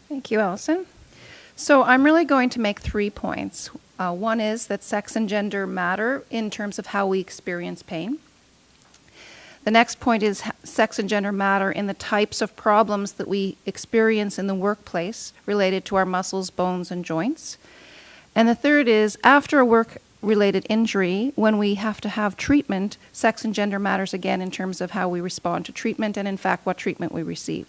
Thank you, Allison. So I'm really going to make 3 points. One is that sex and gender matter in terms of how we experience pain. The next point is sex and gender matter in the types of problems that we experience in the workplace related to our muscles, bones, and joints. And the third is after a work-related injury, when we have to have treatment, sex and gender matters again in terms of how we respond to treatment and, in fact, what treatment we receive.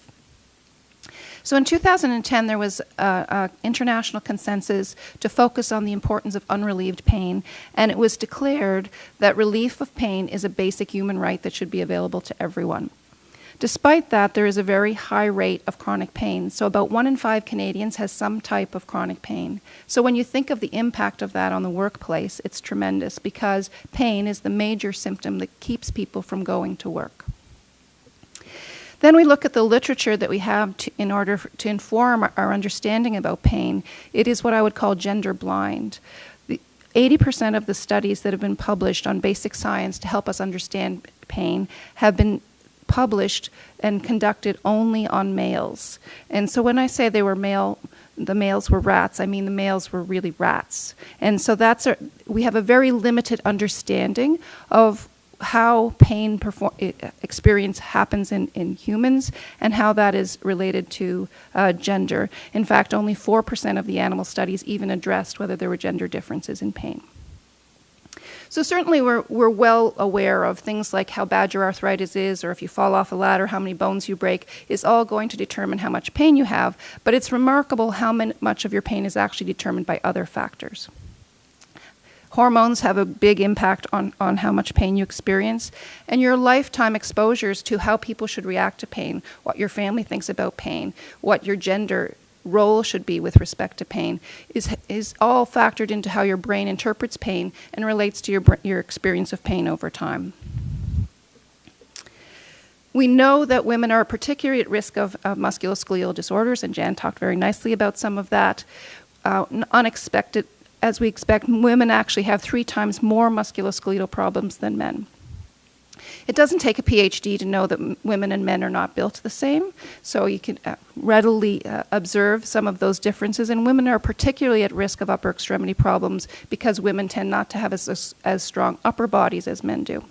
So in 2010, there was an international consensus to focus on the importance of unrelieved pain, and it was declared that relief of pain is a basic human right that should be available to everyone. Despite that, there is a very high rate of chronic pain. So about 1 in 5 Canadians has some type of chronic pain. So when you think of the impact of that on the workplace, it's tremendous because pain is the major symptom that keeps people from going to work. Then we look at the literature that we have in order to inform our understanding about pain. It is what I would call gender blind. 80% of the studies that have been published on basic science to help us understand pain have been published and conducted only on males. And so when I say they were male, the males were rats, I mean the males were really rats. And so we have a very limited understanding of how pain experience happens in humans and how that is related to gender. In fact, only 4% of the animal studies even addressed whether there were gender differences in pain. So certainly we're well aware of things like how bad your arthritis is, or if you fall off a ladder, how many bones you break, is all going to determine how much pain you have, but it's remarkable how much of your pain is actually determined by other factors. Hormones have a big impact on how much pain you experience, and your lifetime exposures to how people should react to pain, what your family thinks about pain, what your gender role should be with respect to pain, is all factored into how your brain interprets pain and relates to your experience of pain over time. We know that women are particularly at risk of musculoskeletal disorders, and Jan talked very nicely about some of that. As we expect, women actually have 3 times more musculoskeletal problems than men. It doesn't take a PhD to know that women and men are not built the same, so you can readily observe some of those differences, and women are particularly at risk of upper extremity problems because women tend not to have as strong upper bodies as men do.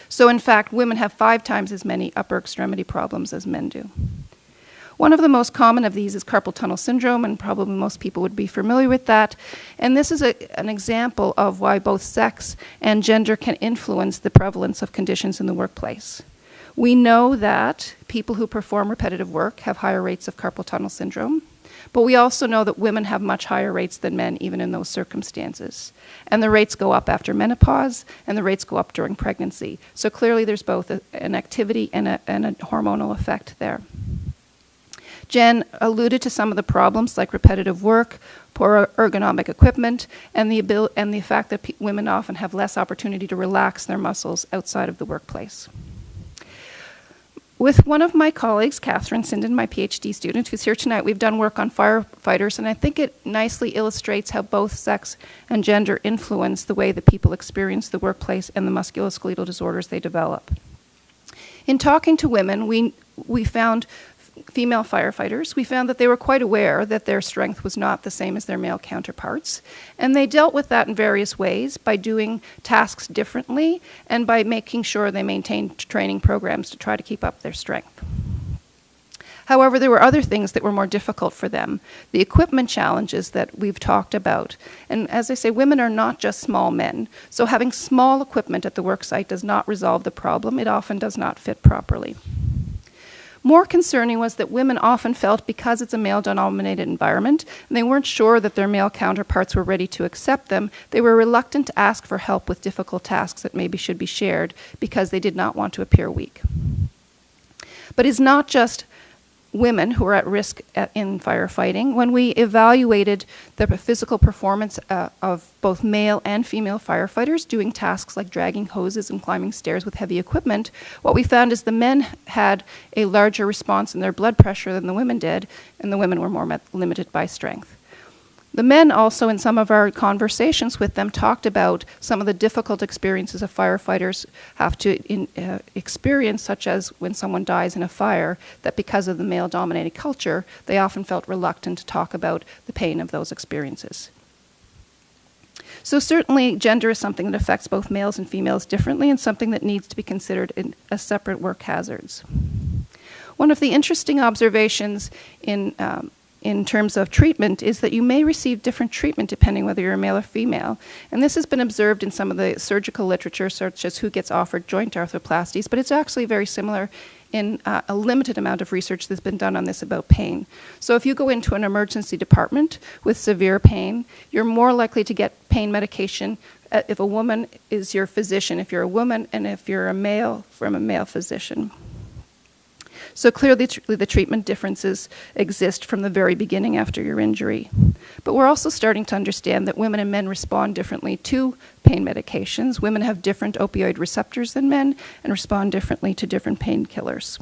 So in fact, women have 5 times as many upper extremity problems as men do. One of the most common of these is carpal tunnel syndrome, and probably most people would be familiar with that. And this is an example of why both sex and gender can influence the prevalence of conditions in the workplace. We know that people who perform repetitive work have higher rates of carpal tunnel syndrome, but we also know that women have much higher rates than men, even in those circumstances. And the rates go up after menopause, and the rates go up during pregnancy. So clearly there's both an activity and a hormonal effect there. Jen alluded to some of the problems like repetitive work, poor ergonomic equipment, and the fact that women often have less opportunity to relax their muscles outside of the workplace. With one of my colleagues, Catherine Sinden, my PhD student, who's here tonight, we've done work on firefighters, and I think it nicely illustrates how both sex and gender influence the way that people experience the workplace and the musculoskeletal disorders they develop. In talking to women, we found female firefighters, we found that they were quite aware that their strength was not the same as their male counterparts. And they dealt with that in various ways by doing tasks differently and by making sure they maintained training programs to try to keep up their strength. However, there were other things that were more difficult for them. The equipment challenges that we've talked about. And as I say, women are not just small men. So having small equipment at the worksite does not resolve the problem. It often does not fit properly. More concerning was that women often felt, because it's a male-dominated environment, and they weren't sure that their male counterparts were ready to accept them, they were reluctant to ask for help with difficult tasks that maybe should be shared because they did not want to appear weak. But it's not just women who are at risk in firefighting. When we evaluated the physical performance of both male and female firefighters doing tasks like dragging hoses and climbing stairs with heavy equipment, what we found is the men had a larger response in their blood pressure than the women did, and the women were more limited by strength. The men also, in some of our conversations with them, talked about some of the difficult experiences of firefighters have to experience, such as when someone dies in a fire, that because of the male-dominated culture, they often felt reluctant to talk about the pain of those experiences. So certainly gender is something that affects both males and females differently, and something that needs to be considered as separate work hazards. One of the interesting observations in terms of treatment is that you may receive different treatment depending whether you're a male or female. And this has been observed in some of the surgical literature, such as who gets offered joint arthroplasties, but it's actually very similar in a limited amount of research that's been done on this about pain. So if you go into an emergency department with severe pain, you're more likely to get pain medication if a woman is your physician, if you're a woman, and if you're a male, from a male physician. So clearly the treatment differences exist from the very beginning after your injury. But we're also starting to understand that women and men respond differently to pain medications. Women have different opioid receptors than men and respond differently to different painkillers.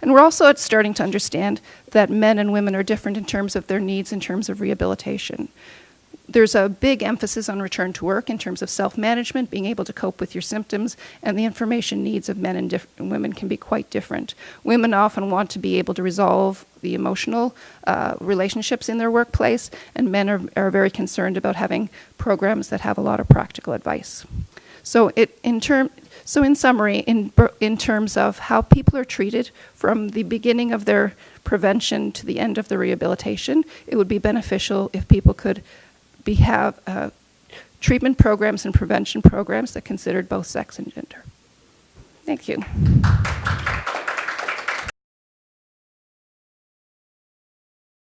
And we're also starting to understand that men and women are different in terms of their needs in terms of rehabilitation. There's a big emphasis on return to work in terms of self-management, being able to cope with your symptoms, and the information needs of men and women can be quite different. Women often want to be able to resolve the emotional relationships in their workplace, and men are very concerned about having programs that have a lot of practical advice. So in summary, in terms of how people are treated from the beginning of their prevention to the end of the rehabilitation, it would be beneficial if people could have treatment programs and prevention programs that considered both sex and gender. Thank you.